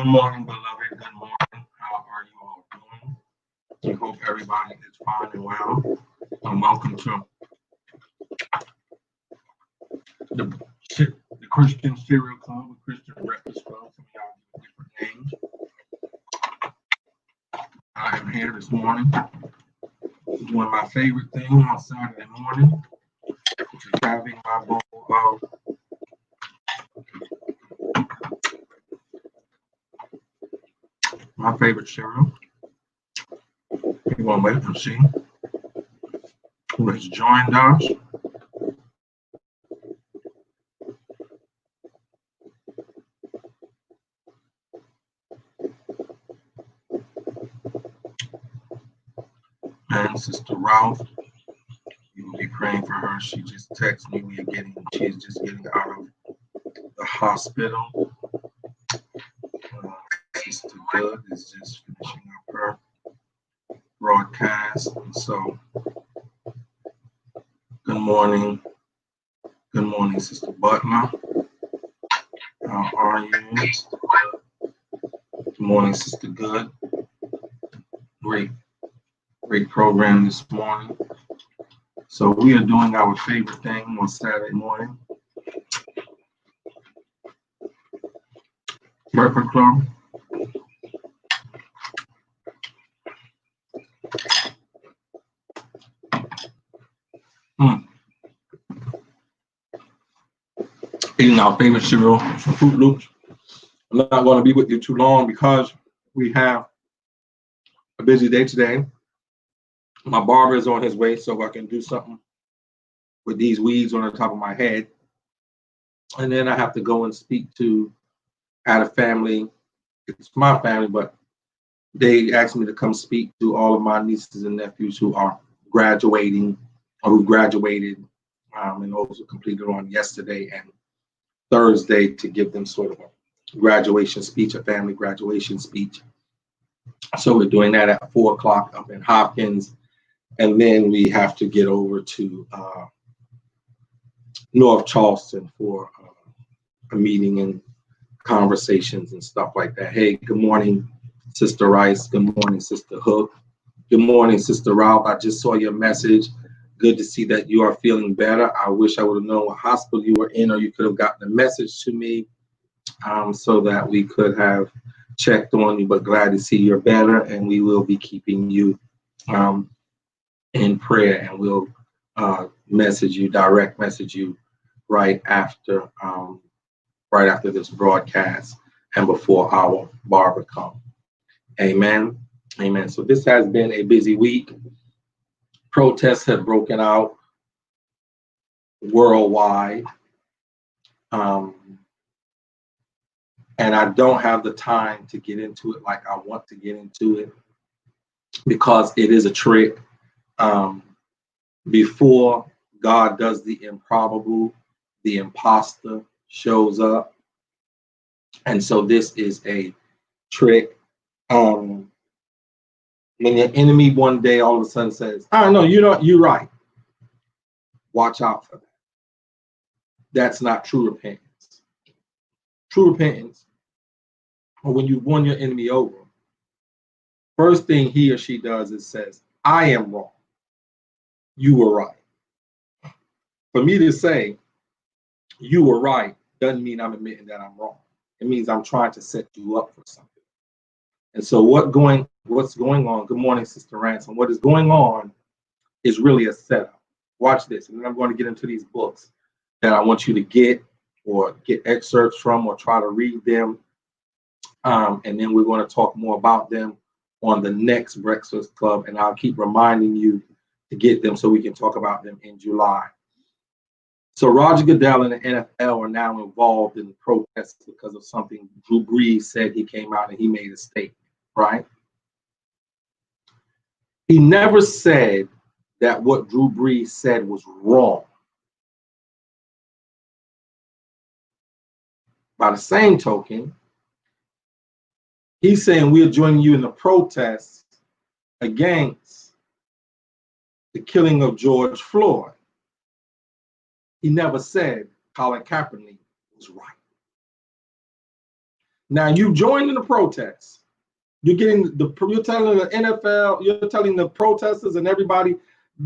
Good morning, beloved. Good morning. How are you all doing? I hope everybody is fine and well. And welcome to the Christian Cereal Club, the Christian Breakfast Club. Some of y'all give different names. I am here this morning doing my favorite thing on Saturday morning, which is having my bowl of my favorite cereal. We're going to wait and see who has joined us. And Sister Ralph, you will be praying for her. She just texted me. She's just getting out of the hospital. Sister Good is just finishing up her broadcast. And so, good morning. Good morning, Sister Butler. How are you? Good morning, Sister Good. Great program this morning. So we are doing our favorite thing on Saturday morning. Breakfast Club. Eating our favorite cereal, some Fruit Loops. I'm not going to be with you too long because we have a busy day today. My barber is on his way, so I can do something with these weeds on the top of my head. And then I have to go and speak at a family. It's my family, but they asked me to come speak to all of my nieces and nephews who are graduating or who graduated and those who completed on yesterday and Thursday to give them sort of a graduation speech, a family graduation speech. So we're doing that at 4 o'clock up in Hopkins. And then we have to get over to North Charleston for a meeting and conversations and stuff like that. Hey, good morning, Sister Rice. Good morning, Sister Hook. Good morning, Sister Ralph. I just saw your message. Good to see that you are feeling better. I wish I would have known what hospital you were in, or you could have gotten a message to me so that we could have checked on you, but glad to see you're better, and we will be keeping you in prayer, and we'll direct message you right after this broadcast and before our barber comes. Amen. Amen. So this has been a busy week. Protests have broken out worldwide. And I don't have the time to get into it like I want to get into it because it is a trick. Before God does the improbable, the imposter shows up. And so this is a trick. When your enemy one day all of a sudden says, "Oh no, you're right," watch out for that. That's not true repentance. True repentance, or when you've won your enemy over, first thing he or she does is says, "I am wrong. You were right." For me to say you were right doesn't mean I'm admitting that I'm wrong. It means I'm trying to set you up for something. And so what's going on? Good morning, Sister Ransom. What is going on is really a setup. Watch this, and then I'm going to get into these books that I want you to get excerpts from or try to read them. And then we're going to talk more about them on the next Breakfast Club, and I'll keep reminding you to get them so we can talk about them in July. So Roger Goodell and the NFL are now involved in the protests because of something Drew Brees said. He came out and he made a statement, right? He never said that what Drew Brees said was wrong. By the same token, he's saying we're joining you in the protests against the killing of George Floyd. He never said Colin Kaepernick was right. Now you joined in the protests. You're telling the NFL, you're telling the protesters and everybody,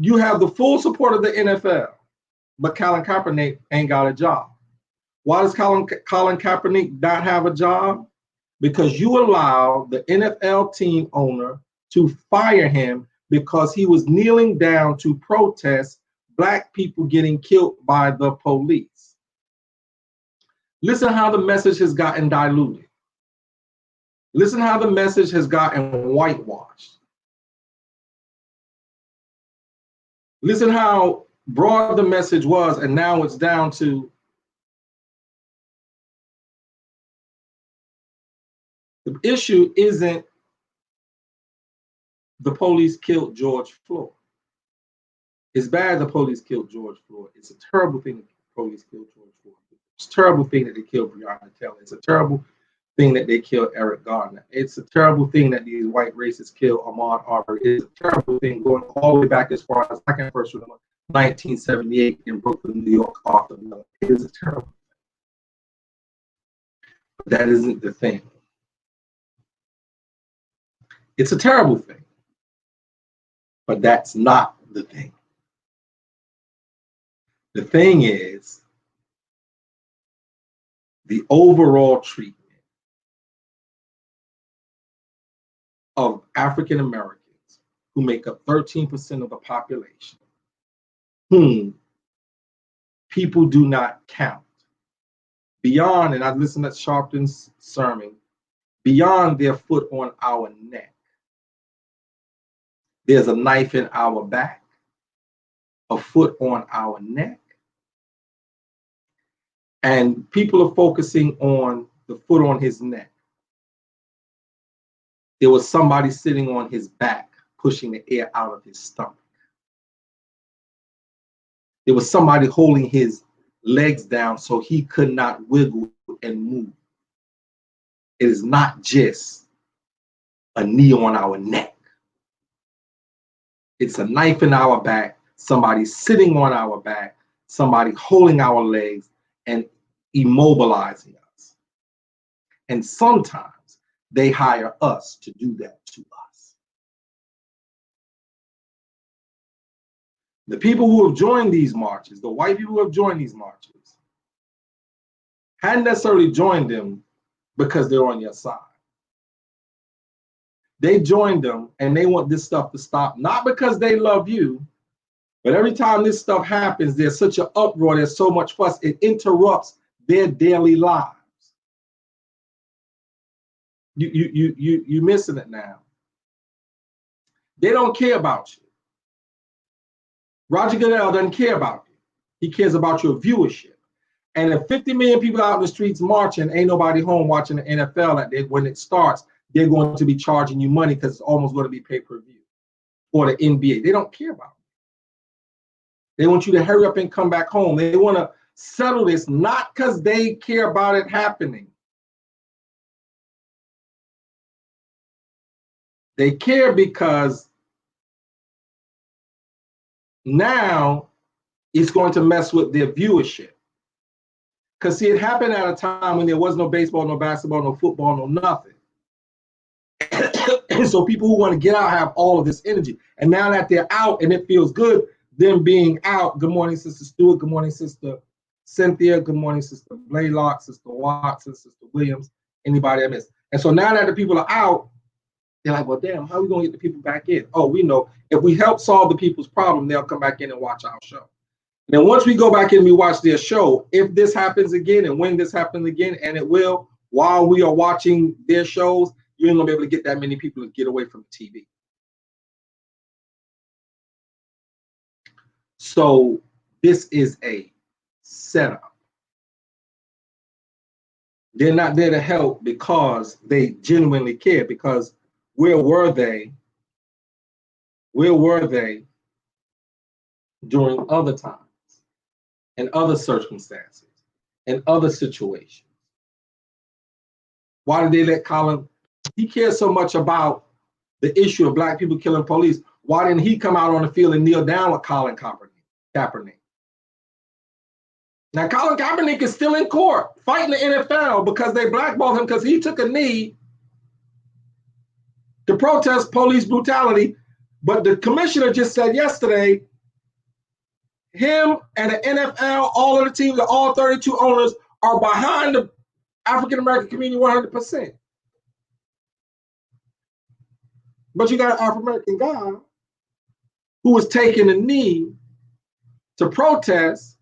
you have the full support of the NFL, but Colin Kaepernick ain't got a job. Why does Colin Kaepernick not have a job? Because you allow the NFL team owner to fire him because he was kneeling down to protest Black people getting killed by the police. Listen how the message has gotten diluted. Listen how the message has gotten whitewashed. Listen how broad the message was, and now it's down to the issue isn't the police killed George Floyd. It's bad the police killed George Floyd. It's a terrible thing that the police killed George Floyd. It's a terrible thing that they killed Breonna Taylor. It's a terrible thing that they killed Eric Garner. It's a terrible thing that these white racists killed Ahmaud Arbery. It's a terrible thing going all the way back as far as I can first remember 1978 in Brooklyn, New York, Arthur Miller. It is a terrible thing. But that isn't the thing. It's a terrible thing. But that's not the thing. The thing is the overall treatment of African Americans, who make up 13% of the population, whom people do not count. Beyond, and I listened to Sharpton's sermon, beyond their foot on our neck, there's a knife in our back, a foot on our neck, and people are focusing on the foot on his neck. There was somebody sitting on his back, pushing the air out of his stomach. There was somebody holding his legs down so he could not wiggle and move. It is not just a knee on our neck. It's a knife in our back, somebody sitting on our back, somebody holding our legs and immobilizing us. And sometimes they hire us to do that to us. The people who have joined these marches, the white people who have joined these marches, hadn't necessarily joined them because they're on your side. They joined them and they want this stuff to stop, not because they love you, but every time this stuff happens, there's such an uproar, there's so much fuss, it interrupts their daily lives. You missing it now. They don't care about you. Roger Goodell doesn't care about you. He cares about your viewership. And if 50 million people out in the streets marching, ain't nobody home watching the NFL when it starts, they're going to be charging you money because it's almost going to be pay-per-view. Or the NBA. They don't care about you. They want you to hurry up and come back home. They want to settle this, not because they care about it happening. They care because now it's going to mess with their viewership. Because, see, it happened at a time when there was no baseball, no basketball, no football, no nothing. So people who want to get out have all of this energy. And now that they're out and it feels good, them being out. Good morning, Sister Stewart. Good morning, Sister Cynthia. Good morning, Sister Blaylock, Sister Watson, Sister Williams, anybody I missed. And so now that the people are out, they're like, well, damn, how are we going to get the people back in? Oh, we know. If we help solve the people's problem, they'll come back in and watch our show. And then once we go back in and we watch their show, if this happens again and when this happens again, and it will, while we are watching their shows, you ain't going to be able to get that many people to get away from TV. So this is a setup. They're not there to help because they genuinely care, because where were they? Where were they during other times and other circumstances and other situations? Why did they let Colin? He cares so much about the issue of Black people killing police. Why didn't he come out on the field and kneel down with Colin Kaepernick? Now, Colin Kaepernick is still in court fighting the NFL because they blackballed him because he took a knee to protest police brutality. But the commissioner just said yesterday, him and the NFL, all of the teams, all 32 owners are behind the African-American community 100%. But you got an African-American guy who was taking a knee to protest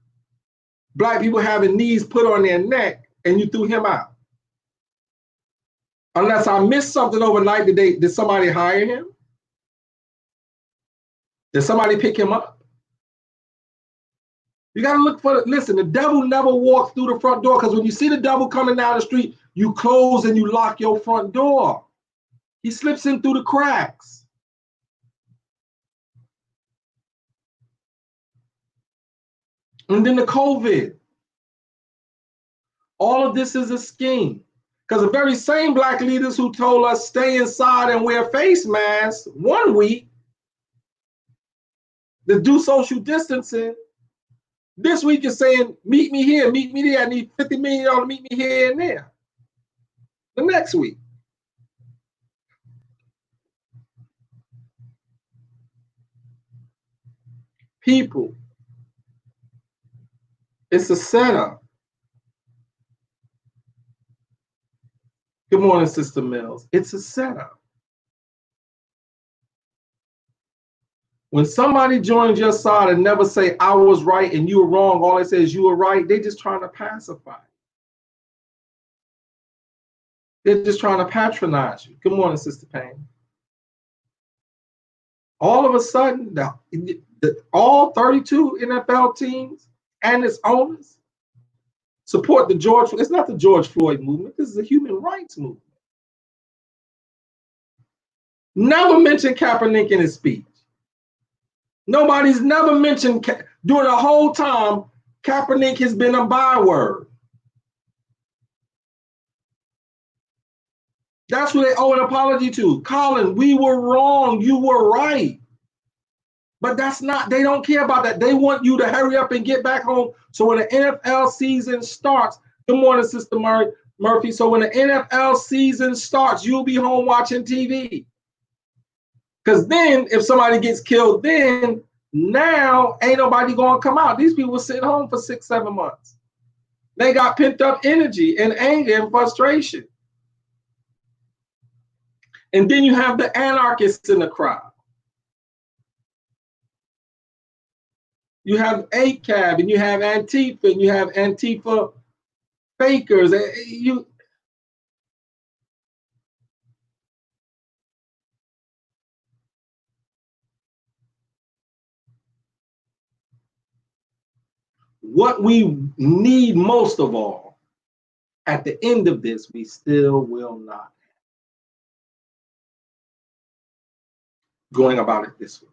Black people having knees put on their neck, and you threw him out. Unless I missed something overnight, did somebody hire him? Did somebody pick him up? You got to look for it. Listen, the devil never walks through the front door, because when you see the devil coming down the street, you close and you lock your front door. He slips in through the cracks. And then the COVID. All of this is a scheme. Because the very same Black leaders who told us stay inside and wear face masks 1 week, to do social distancing, this week is saying, meet me here, meet me there. I need $50 million to meet me here and there. The next week. People, it's a setup. Good morning, Sister Mills. It's a setup. When somebody joins your side and never say, I was right and you were wrong, all they say is you were right, they're just trying to pacify. They're just trying to patronize you. Good morning, Sister Payne. All of a sudden, all 32 NFL teams and its owners support the George. It's not the George Floyd movement. This is a human rights movement. Never mentioned Kaepernick in his speech. Nobody's never mentioned, during the whole time, Kaepernick has been a byword. That's what they owe an apology to. Colin, we were wrong. You were right. But that's not, they don't care about that. They want you to hurry up and get back home. So when the NFL season starts, good morning, Sister Murphy. So when the NFL season starts, you'll be home watching TV. Because then if somebody gets killed, then now ain't nobody going to come out. These people were sitting home for 6-7 months. They got pent up energy and anger and frustration. And then you have the anarchists in the crowd. You have ACAB and you have Antifa and you have Antifa fakers. What we need most of all, at the end of this, we still will not have. Going about it this way.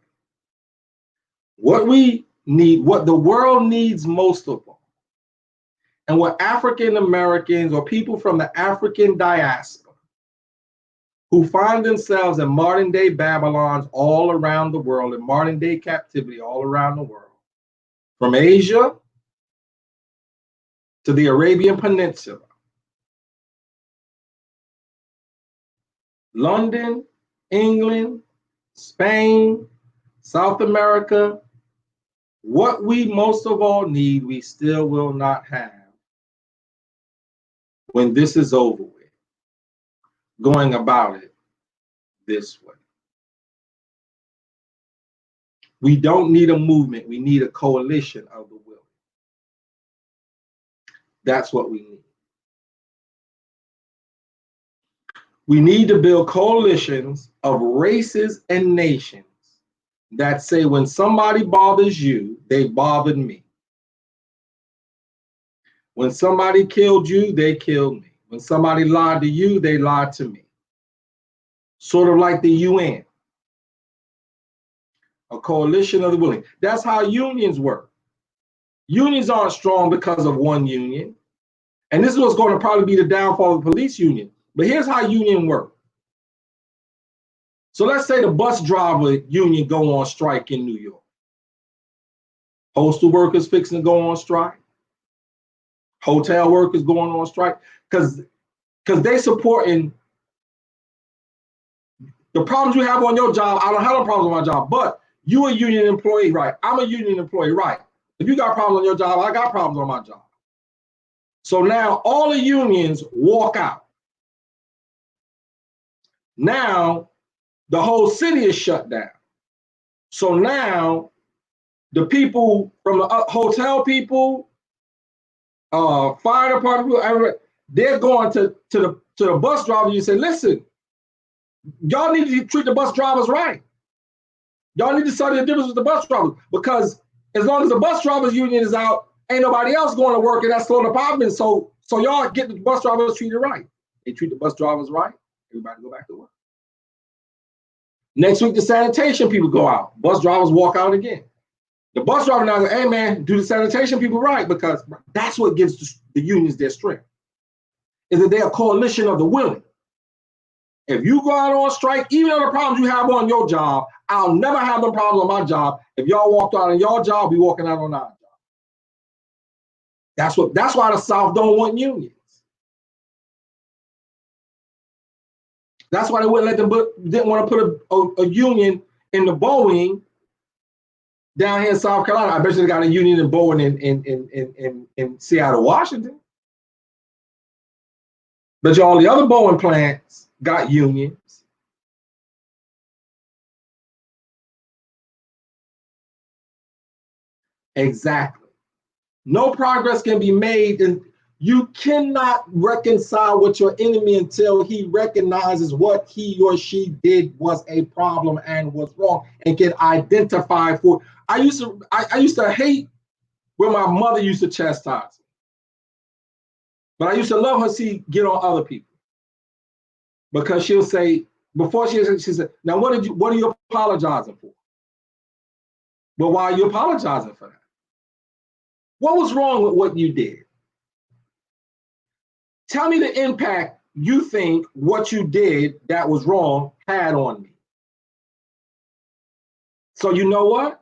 What we need, what the world needs most of all, and what African Americans or people from the African diaspora who find themselves in modern day Babylons all around the world, in modern day captivity all around the world, from Asia to the Arabian Peninsula, London, England, Spain, South America, what we most of all need, we still will not have when this is over with, going about it this way. We don't need a movement, we need a coalition of the willing. That's what we need. We need to build coalitions of races and nations that say when somebody bothers you, they bothered me. When somebody killed you, they killed me. When somebody lied to you, they lied to me. Sort of like the UN. A coalition of the willing. That's how unions work. Unions aren't strong because of one union. And this is what's going to probably be the downfall of the police union. But here's how union work. So let's say the bus driver union go on strike in New York. Postal workers fixing to go on strike. Hotel workers going on strike because they supporting the problems you have on your job. I don't have no problems on my job, but you a union employee, right? I'm a union employee, right? If you got problems on your job, I got problems on my job. So now all the unions walk out. Now the whole city is shut down. So now the people from the hotel people, fire department, they're going to the bus driver. You say, listen, y'all need to treat the bus drivers right. Y'all need to study the difference with the bus drivers, because as long as the bus drivers union is out, ain't nobody else going to work, and that's slowing the problem. So y'all get the bus drivers treated right. They treat the bus drivers right. Everybody go back to work. Next week, the sanitation people go out. Bus drivers walk out again. The bus driver now goes, hey man, do the sanitation people right, because that's what gives the unions their strength. Is that they're a coalition of the willing. If you go out on strike, even though the problems you have on your job, I'll never have the problems on my job. If y'all walked out on your job, we walking out on our job. That's why the South don't want unions. That's why they wouldn't let them, didn't want to put a union in the Boeing down here in South Carolina. I bet you they got a union in Boeing in Seattle, Washington. But all the other Boeing plants got unions. Exactly. No progress can be made, and you cannot reconcile with your enemy until he recognizes what he or she did was a problem and was wrong, and can identify for it. I used to hate when my mother used to chastise me, but I used to love her get on other people, because she'll say, before she said, now what are you apologizing for? Well, why are you apologizing for that? What was wrong with what you did? Tell me the impact you think what you did that was wrong had on me. So you know what?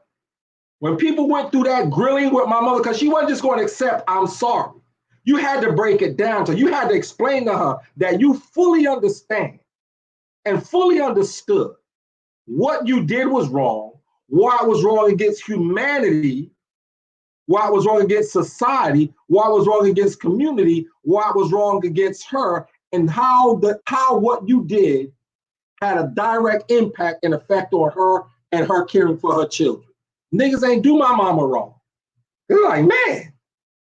When people went through that grilling with my mother, because she wasn't just going to accept, I'm sorry. You had to break it down. So you had to explain to her that you fully understand and fully understood what you did was wrong, why it was wrong against humanity, why it was wrong against society, why it was wrong against community, why it was wrong against her, and how what you did had a direct impact and effect on her and her caring for her children. Niggas ain't do my mama wrong. They're like, man,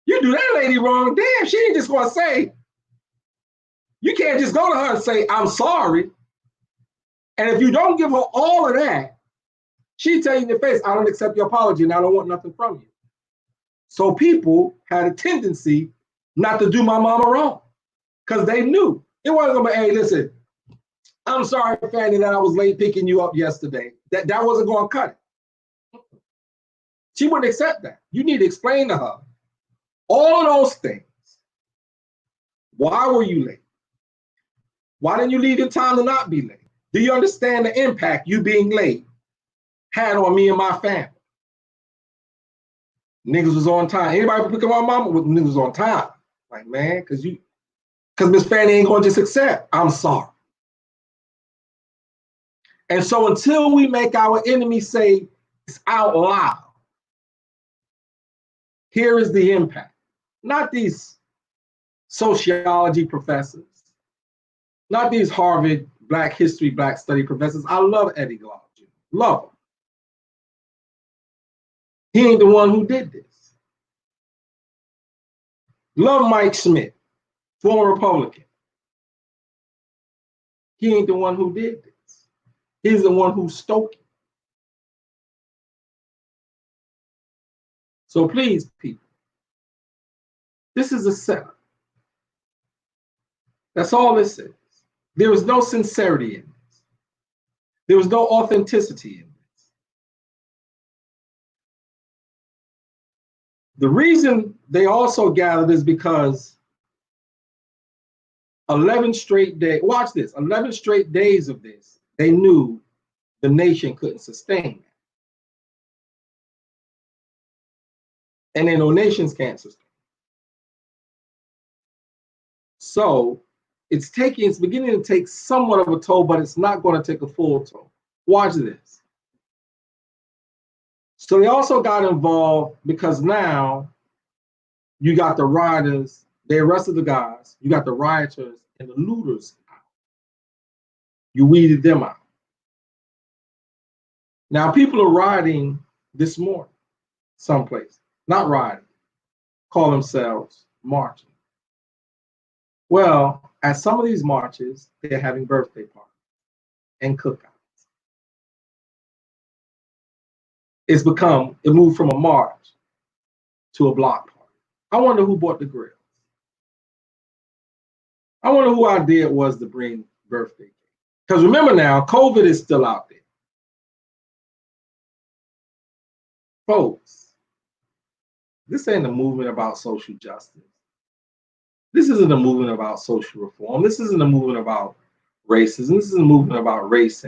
you do that lady wrong. Damn, she ain't just gonna say, you can't just go to her and say, I'm sorry. And if you don't give her all of that, she tell you in the face, I don't accept your apology and I don't want nothing from you. So people had a tendency not to do my mama wrong, because they knew it wasn't gonna be, hey, listen, I'm sorry, Fanny, that I was late picking you up yesterday. That wasn't gonna cut it. She wouldn't accept that. You need to explain to her all of those things. Why were you late? Why didn't you leave in time to not be late? Do you understand the impact you being late had on me and my family? Niggas was on time. Anybody pick up my mama with niggas on time? Like, man, because Miss Fanny ain't gonna just accept, I'm sorry. And so until we make our enemy say it's out loud, here is the impact. Not these sociology professors, not these Harvard Black History, Black Study professors. I love Eddie Glaude, love him. He ain't the one who did this. Love Mike Schmidt, former Republican. He ain't the one who did this. He's the one who stoked it. So please, people, this is a setup. That's all this is. There was no sincerity in this. There was no authenticity in this. The reason they also gathered is because 11 straight days, watch this, 11 straight days of this, they knew the nation couldn't sustain that. And they know nations can't sustain. So it's beginning to take somewhat of a toll, but it's not going to take a full toll. Watch this. So they also got involved because now you got the rioters, they arrested the guys, you got the rioters and the looters out. You weeded them out. Now people are rioting this morning, someplace, not rioting, call themselves marching. Well, at some of these marches, they're having birthday parties and cookouts. It moved from a march to a block party. I wonder who bought the grills. I wonder who idea it was to bring birthday cake. Because remember now, COVID is still out there. Folks, this ain't a movement about social justice. This isn't a movement about social reform. This isn't a movement about racism. This is a movement about race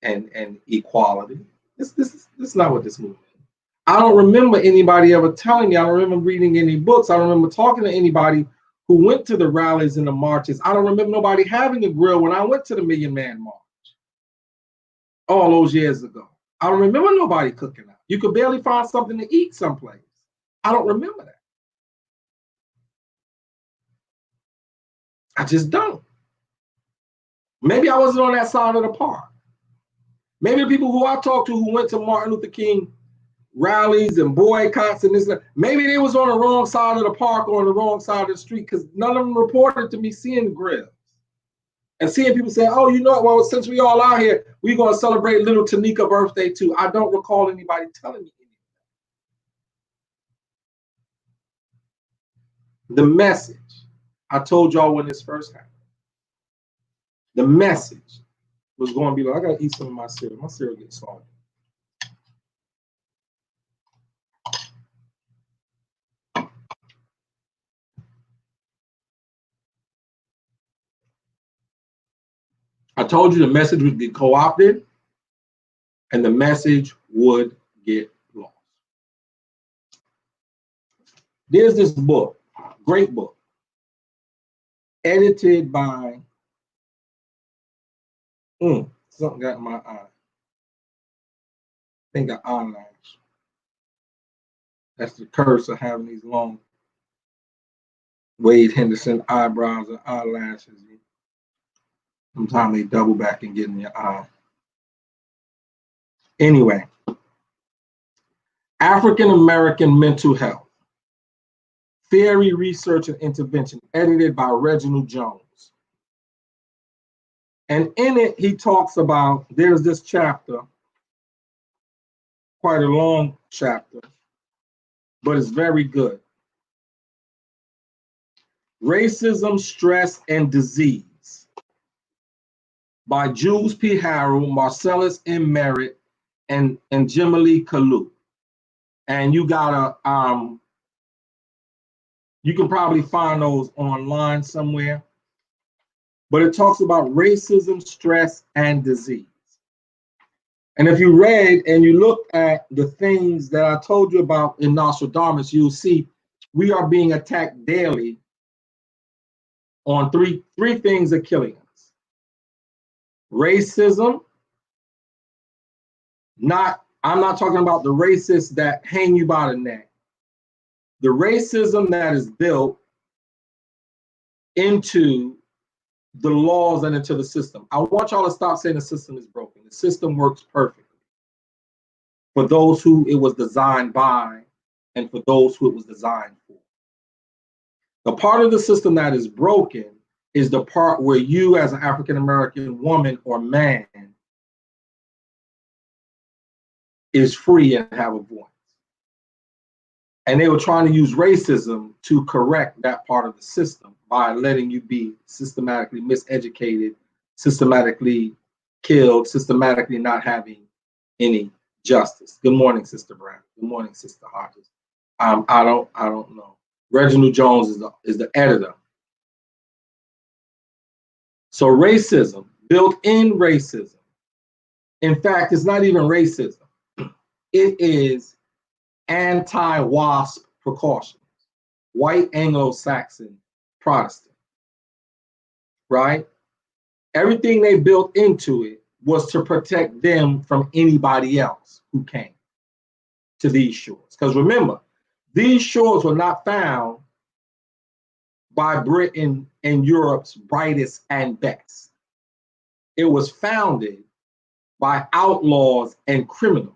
and equality. This is not what this movement is. I don't remember anybody ever telling me. I don't remember reading any books. I don't remember talking to anybody who went to the rallies and the marches. I don't remember nobody having a grill when I went to the Million Man March all those years ago. I don't remember nobody cooking out. You could barely find something to eat someplace. I don't remember that. I just don't. Maybe I wasn't on that side of the park. Maybe the people who I talked to who went to Martin Luther King rallies and boycotts and this, maybe they was on the wrong side of the park or on the wrong side of the street, because none of them reported to me seeing grills and seeing people say, oh, you know what, well, since we all out here, we're going to celebrate little Tanika birthday too. I don't recall anybody telling me anything. The message, I told y'all when this first happened, the message was going to be like, I got to eat some of my cereal. My cereal gets salty. I told you the message would get co-opted and the message would get lost. There's this book, great book, edited by, something got in my eye. I think an eyelash. That's the curse of having these long Wade Henderson eyebrows and eyelashes. Sometimes they double back and get in your eye. Anyway, African American Mental Health, Theory, Research, and Intervention, edited by Reginald Jones. And in it, he talks about, there's this chapter, quite a long chapter, but it's very good. Racism, Stress, and Disease by Jules P. Harrell, Marcellus M. Merritt, and Jimmy Kalu. And you gotta, you can probably find those online somewhere. But it talks about racism, stress, and disease. And if you read and you look at the things that I told you about in Nostradamus, you'll see we are being attacked daily on three things are killing us. Racism, I'm not talking about the racists that hang you by the neck. The racism that is built into the laws and into the system. I want y'all to stop saying the system is broken. The system works perfectly for those who it was designed by and for those who it was designed for. The part of the system that is broken is the part where you as an African-American woman or man is free and have a voice. And they were trying to use racism to correct that part of the system by letting you be systematically miseducated, systematically killed, systematically not having any justice. Good morning, Sister Brown. Good morning, Sister Hodges. I don't know. Reginald Jones is the editor. So racism, built-in racism. In fact, it's not even racism. It is anti-WASP precautions, white Anglo-Saxon Protestant. right? Everything they built into it was to protect them from anybody else who came to these shores. Because remember, these shores were not found by Britain and Europe's brightest and best. It was founded by outlaws and criminals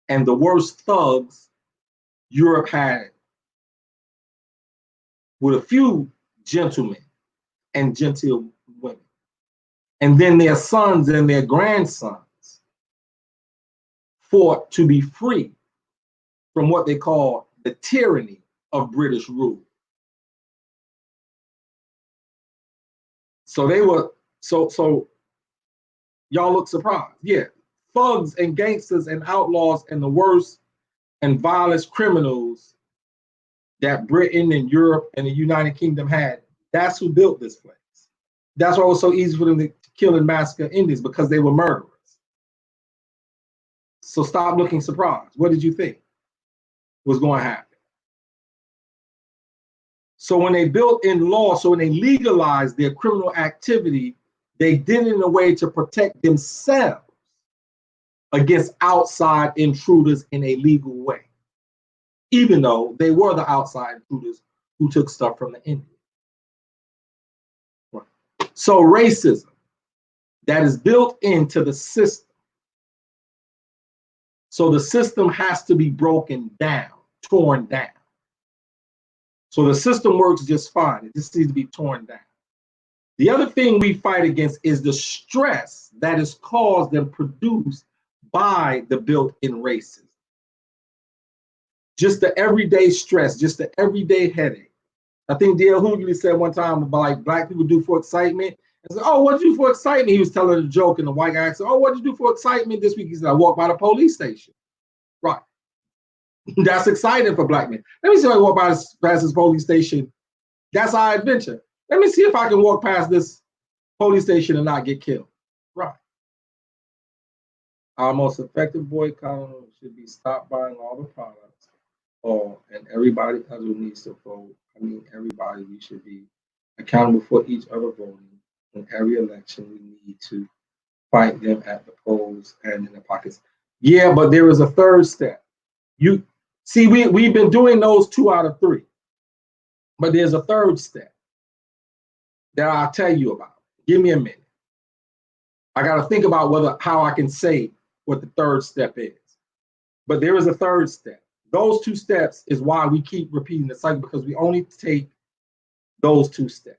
and the worst thugs Europe had, with a few gentlemen and genteel women. And then their sons and their grandsons fought to be free from what they call the tyranny of British rule. So they were, so y'all look surprised. Yeah, thugs and gangsters and outlaws and the worst and vilest criminals that Britain and Europe and the United Kingdom had, that's who built this place. That's why it was so easy for them to kill and massacre Indians, because they were murderers. So stop looking surprised. What did you think was going to happen? So when they built in law, so when they legalized their criminal activity, they did it in a way to protect themselves against outside intruders in a legal way, even though they were the outside intruders who took stuff from the Indians. Right. So racism that is built into the system. So the system has to be broken down, torn down. So the system works just fine. It just needs to be torn down. The other thing we fight against is the stress that is caused and produced by the built-in racism. Just the everyday stress, just the everyday headache. I think D.L. Hughley said one time about like black people do for excitement. I said, oh, what'd you do for excitement? He was telling a joke, and the white guy said, oh, what'd you do for excitement this week? He said, I walked by the police station. Right. That's exciting for black men. Let me see if I walk past this police station. That's our adventure. Let me see if I can walk past this police station and not get killed. Right. Our most effective boycott should be stop buying all the products, and everybody else who needs to vote. I mean, everybody, we should be accountable for each other voting. In every election, we need to fight them at the polls and in the pockets. Yeah, but there is a third step. You see, we've been doing those 2 out of 3, but there's a third step that I'll tell you about. Give me a minute. I got to think about how I can say what the third step is. But there is a third step. Those 2 steps is why we keep repeating the cycle, because we only take those 2 steps.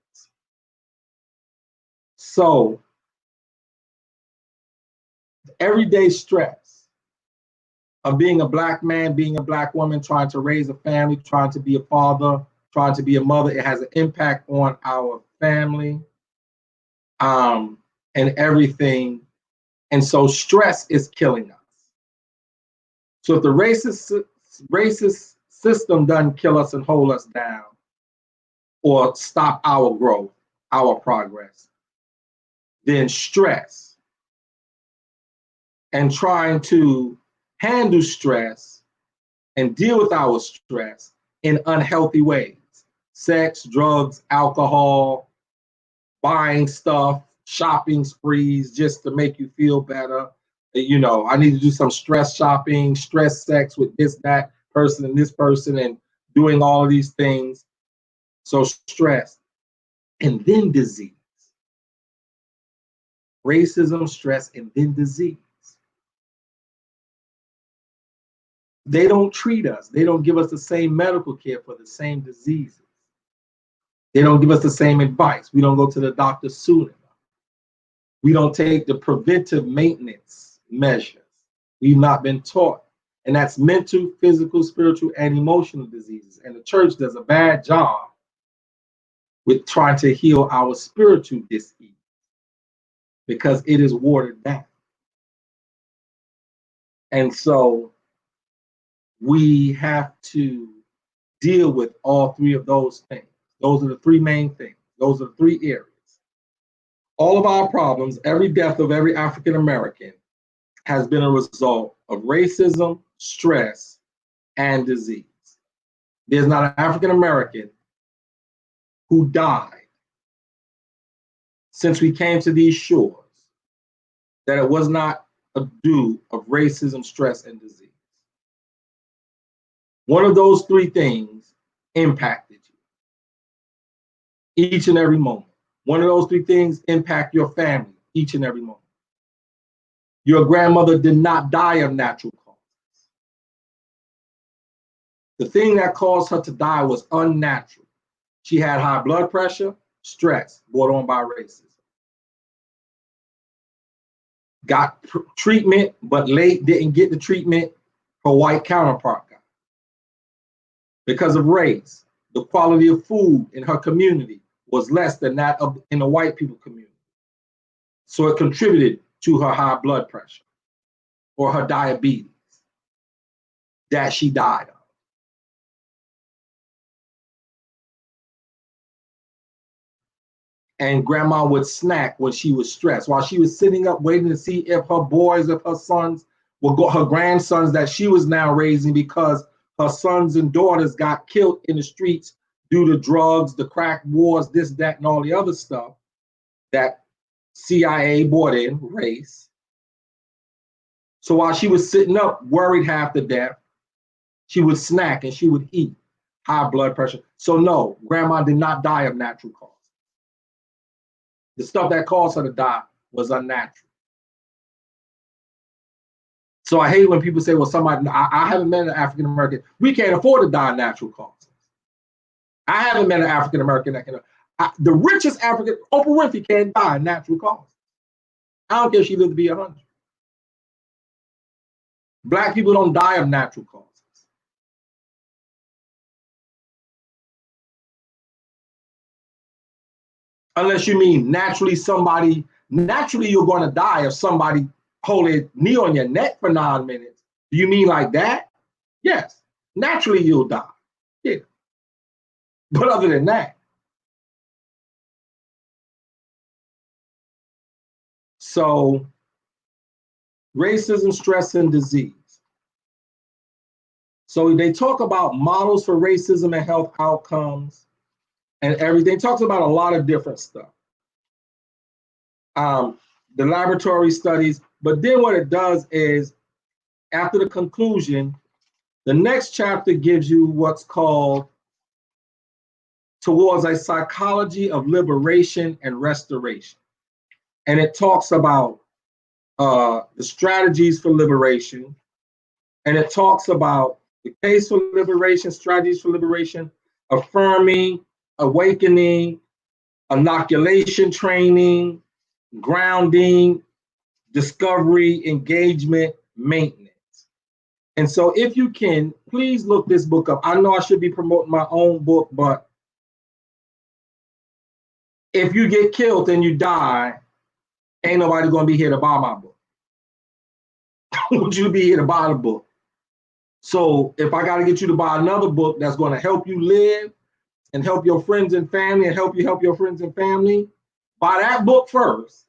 So everyday stress of being a black man, being a black woman, trying to raise a family, trying to be a father, trying to be a mother, it has an impact on our family and everything. And so stress is killing us. So if the racist system doesn't kill us and hold us down or stop our growth, our progress, then stress and trying to handle stress and deal with our stress in unhealthy ways. Sex, drugs, alcohol, buying stuff, shopping sprees just to make you feel better. You know, I need to do some stress shopping, stress sex with this, that person, and this person, and doing all of these things. So stress. And then disease. Racism, stress, and then disease. They don't treat us. They don't give us the same medical care for the same diseases. They don't give us the same advice. We don't go to the doctor soon enough. We don't take the preventive maintenance measures. We've not been taught. And that's mental, physical, spiritual, and emotional diseases. And the church does a bad job with trying to heal our spiritual disease because it is watered down. And so we have to deal with all 3 of those things. Those are the 3 main things. Those are the 3 areas. All of our problems, every death of every African American has been a result of racism, stress, and disease. There's not an African American who died since we came to these shores that it was not a due of racism, stress, and disease. One of those three things impacted you each and every moment. One of those three things impact your family each and every moment. Your grandmother did not die of natural causes. The thing that caused her to die was unnatural. She had high blood pressure, stress brought on by racism. Got treatment, but late didn't get the treatment her white counterpart got. Because of race, the quality of food in her community was less than that of in the white people community. So it contributed to her high blood pressure or her diabetes that she died of. And grandma would snack when she was stressed. While she was sitting up waiting to see if her boys, if her sons will go, her grandsons that she was now raising, because her sons and daughters got killed in the streets due to drugs, the crack wars, this, that, and all the other stuff that CIA brought in, race. So while she was sitting up, worried half to death, she would snack and she would eat, high blood pressure. So no, grandma did not die of natural cause. The stuff that caused her to die was unnatural. So I hate when people say, well, somebody, I haven't met an African American. We can't afford to die of natural causes. I haven't met an African American that can. The richest African, Oprah Winfrey, can't die of natural causes. I don't care if she lived to be 100. Black people don't die of natural causes. Unless you mean naturally you're going to die if somebody hold a knee on your neck for 9 minutes. Do you mean like that? Yes. Naturally you'll die. Yeah. But other than that. So racism, stress, and disease. So they talk about models for racism and health outcomes and everything. It talks about a lot of different stuff. The laboratory studies, but then what it does is, after the conclusion, the next chapter gives you what's called Towards a Psychology of Liberation and Restoration. And it talks about the strategies for liberation, and it talks about the case for liberation, strategies for liberation, affirming, awakening, inoculation training, grounding, discovery, engagement, maintenance. And so if you can, please look this book up. I know I should be promoting my own book, but if you get killed and you die, ain't nobody gonna be here to buy my book. Would you be here to buy the book? So if I gotta get you to buy another book that's gonna help you live and help your friends and family and help your friends and family, buy that book first.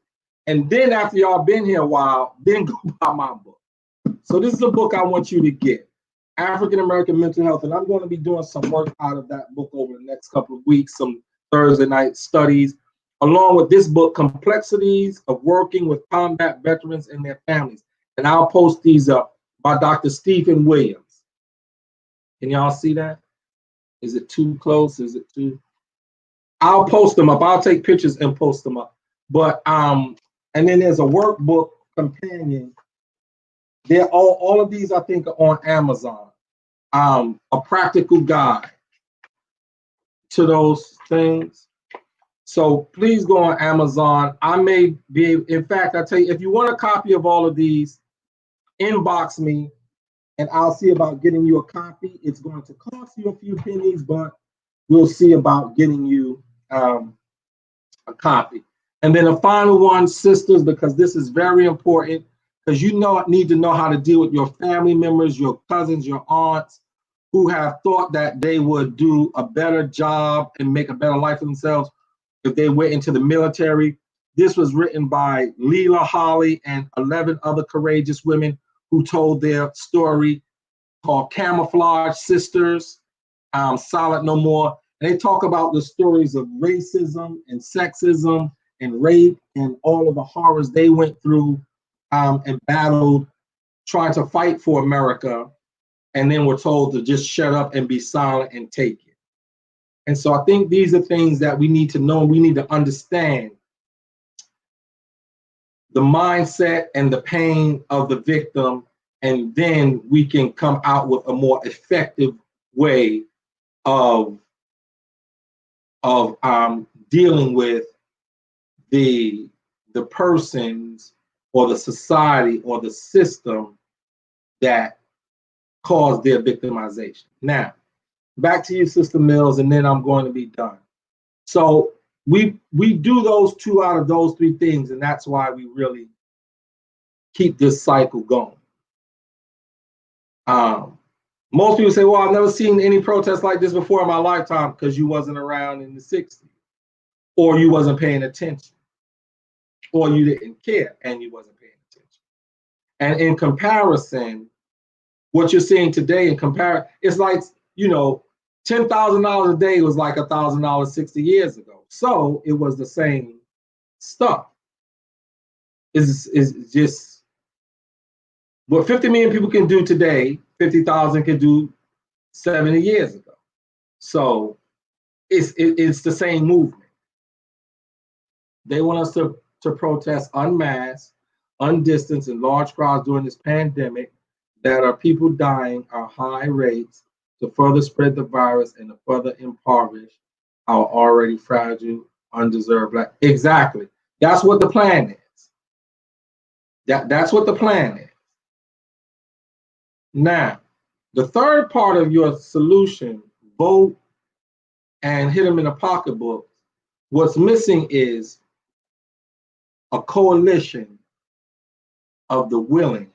And then after y'all been here a while, then go buy my book. So this is a book I want you to get, African American Mental Health. And I'm going to be doing some work out of that book over the next couple of weeks, some Thursday night studies, along with this book, Complexities of Working with Combat Veterans and Their Families. And I'll post these up by Dr. Stephen Williams. Can y'all see that? Is it too close? Is it too? I'll post them up. I'll take pictures and post them up. But and then there's a workbook companion. They're all of these, I think, are on Amazon. A practical guide to those things. So please go on Amazon. I may be, in fact, I tell you, if you want a copy of all of these, inbox me and I'll see about getting you a copy. It's going to cost you a few pennies, but we'll see about getting you a copy. And then the final one, sisters, because this is very important, because you need to know how to deal with your family members, your cousins, your aunts, who have thought that they would do a better job and make a better life for themselves if they went into the military. This was written by Leela Holly and 11 other courageous women who told their story, called Camouflage Sisters, Solid No More. And they talk about the stories of racism and sexism and rape and all of the horrors they went through and battled trying to fight for America, and then were told to just shut up and be silent and take it. And so I think these are things that we need to know. We need to understand the mindset and the pain of the victim, and then we can come out with a more effective way of dealing with the persons or the society or the system that caused their victimization. Now, back to you, Sister Mills, and then I'm going to be done. So we do those two out of those three things, and that's why we really keep this cycle going. Most people say, well, I've never seen any protests like this before in my lifetime, because you wasn't around in the 60s, or you wasn't paying attention, or you didn't care and you wasn't paying attention. And in comparison, what you're seeing today it's like, $10,000 a day was like $1,000 60 years ago. So it was the same stuff. It's just what 50 million people can do today, 50,000 can do 70 years ago. So it's the same movement. They want us to protest unmasked, undistanced, in large crowds during this pandemic, that are people dying at high rates, to further spread the virus and to further impoverish our already fragile, undeserved life. Exactly. That's what the plan is. That's what the plan is. Now, the third part of your solution, vote and hit them in the pocketbook, what's missing is a coalition of the willing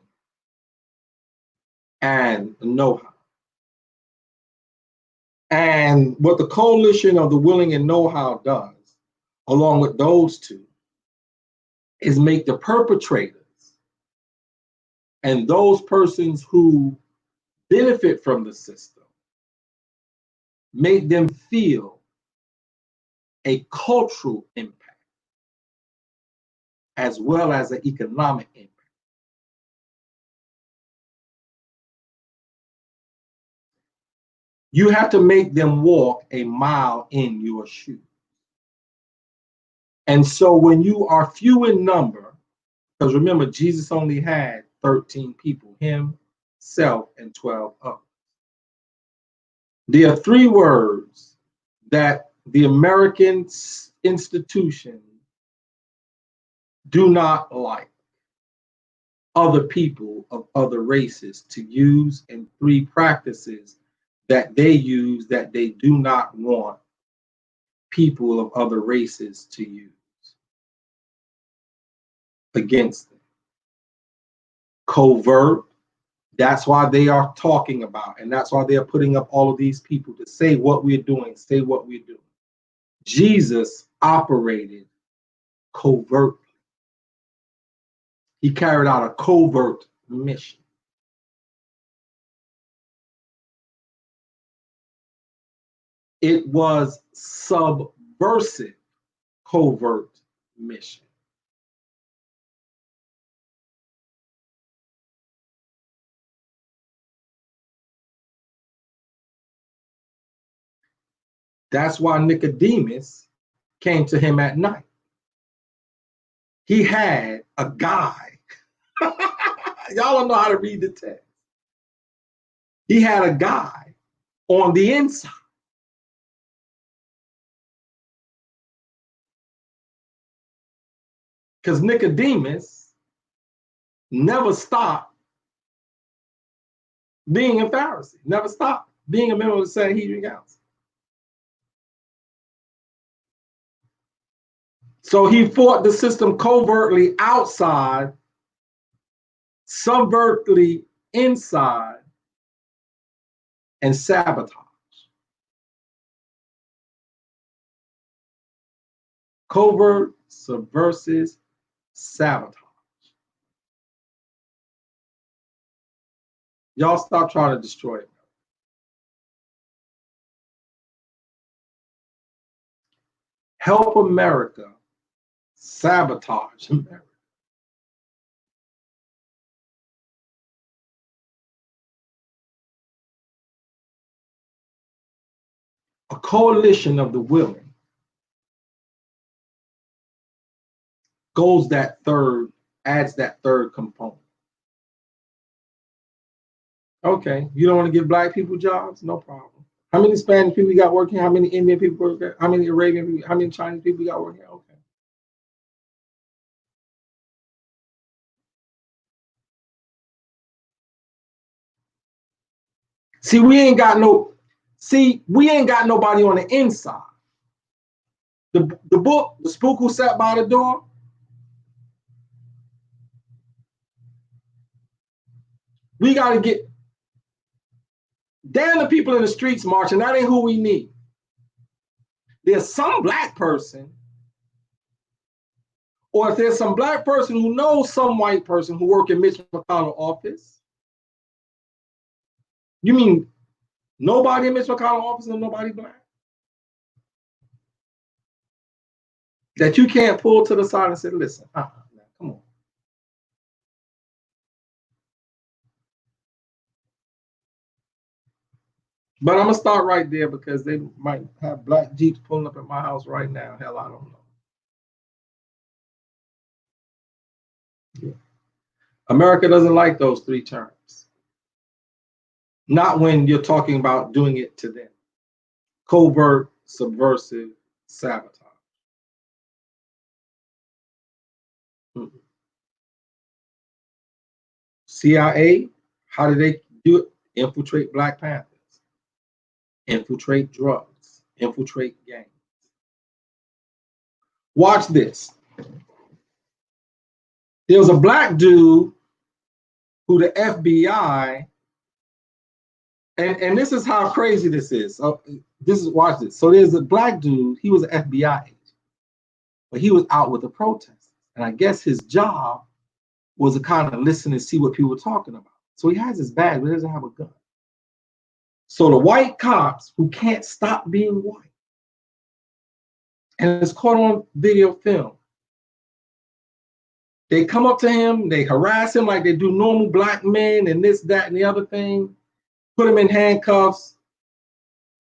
and the know-how. And what the coalition of the willing and know-how does, along with those two, is make the perpetrators and those persons who benefit from the system, make them feel a cultural impact as well as an economic impact. You have to make them walk a mile in your shoes. And so when you are few in number, because remember, Jesus only had 13 people, himself and 12 others. There are three words that the American institution do not like other people of other races to use, and three practices that they use that they do not want people of other races to use against them. Covert, that's why they are talking about, and that's why they are putting up all of these people to say what we're doing, say what we're doing. Jesus operated covertly. He carried out a covert mission. It was subversive covert mission. That's why Nicodemus came to him at night. He had a guy. Y'all don't know how to read the text. He had a guy on the inside. Because Nicodemus never stopped being a Pharisee, never stopped being a member of the Sanhedrin Council. So he fought the system covertly outside, subvertly inside, and sabotage. Covert, subversive, sabotage. Y'all stop trying to destroy it. Help America sabotage America. A coalition of the willing adds that third component. Okay, you don't want to give black people jobs? No problem. How many Spanish people we got working? How many Indian people working? How many Arabian people? How many Chinese people we got working? Okay. See, we ain't got nobody on the inside. The book, The Spook Who Sat by the Door. We got to get, damn the people in the streets marching. That ain't who we need. There's some black person, or if there's some black person who knows some white person who work in Mitch McConnell's office. You mean nobody in Mitch McConnell's office and nobody black? That you can't pull to the side and say, listen, come on. But I'm gonna start right there because they might have black Jeeps pulling up at my house right now. Hell, I don't know. Yeah. America doesn't like those three terms. Not when you're talking about doing it to them. Covert, subversive, sabotage. CIA, how did they do it? Infiltrate Black Panthers, infiltrate drugs, infiltrate gangs. Watch this. There was a black dude who the FBI, and this is how crazy this is. Watch this. So there's a black dude, he was an FBI agent, but he was out with the protesters. And I guess his job was to kind of listen and see what people were talking about. So he has his badge, but he doesn't have a gun. So the white cops who can't stop being white, and it's caught on video film, they come up to him, they harass him like they do normal black men and this, that, and the other thing, put him in handcuffs.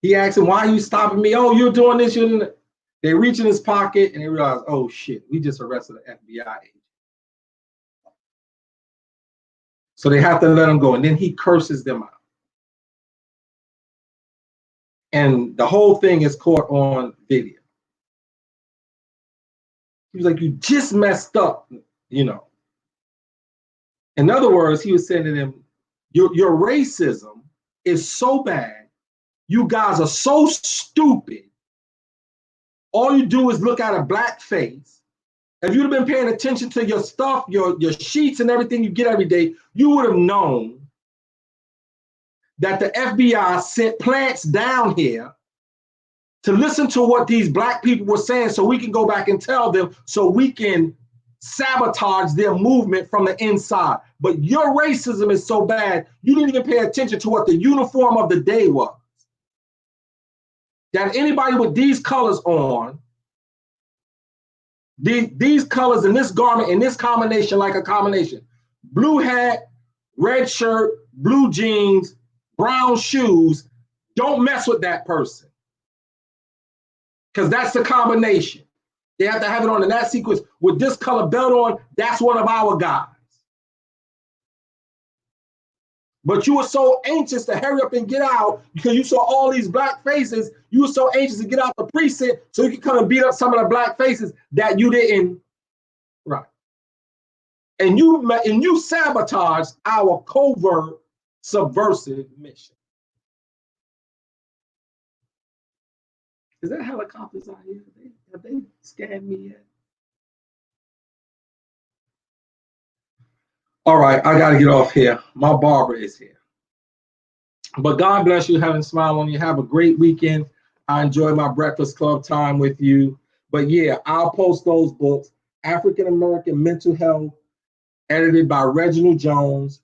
He asks him, why are you stopping me? Oh, you're doing this, you're doing that. They reach in his pocket and they realize, oh shit, we just arrested an FBI agent. So they have to let him go. And then he curses them out. And the whole thing is caught on video. He was like, you just messed up, you know. In other words, he was saying to them, your racism is so bad. You guys are so stupid. All you do is look at a black face. If you'd have been paying attention to your stuff, your sheets and everything you get every day, you would have known that the FBI sent plants down here to listen to what these black people were saying so we can go back and tell them so we can sabotage their movement from the inside. But your racism is so bad, you didn't even pay attention to what the uniform of the day was. That anybody with these colors on, these colors in this garment, in this combination, like a combination, blue hat, red shirt, blue jeans, brown shoes, don't mess with that person. Because that's the combination. They have to have it on in that sequence with this color belt on. That's one of our guys. But you were so anxious to hurry up and get out because you saw all these black faces. You were so anxious to get out the precinct so you could come and beat up some of the black faces that you didn't. Right. And you sabotaged our covert subversive mission. Is there helicopters out here? Have they scanned me yet? All right, I got to get off here. My barber is here. But God bless you, heaven smile on you. Have a great weekend. I enjoy my Breakfast Club time with you. But yeah, I'll post those books. African American Mental Health, edited by Reginald Jones.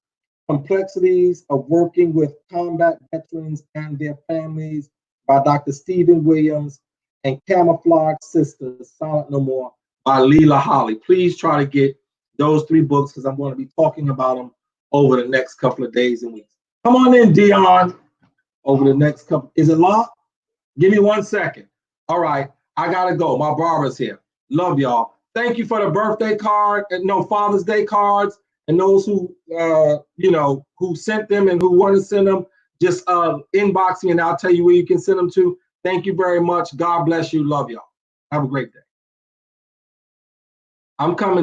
Complexities of Working with Combat Veterans and Their Families by Dr. Stephen Williams. And Camouflage Sisters, Silent No More by Leela Holly. Please try to get those 3 books because I'm going to be talking about them over the next couple of days and weeks. Come on in, Dion. Over the next couple. Is it locked? Give me 1 second. All right. I got to go. My barber's here. Love y'all. Thank you for the birthday card and no Father's Day cards and those who, who sent them and who want to send them. Just inbox me and I'll tell you where you can send them to. Thank you very much. God bless you. Love y'all. Have a great day. I'm coming.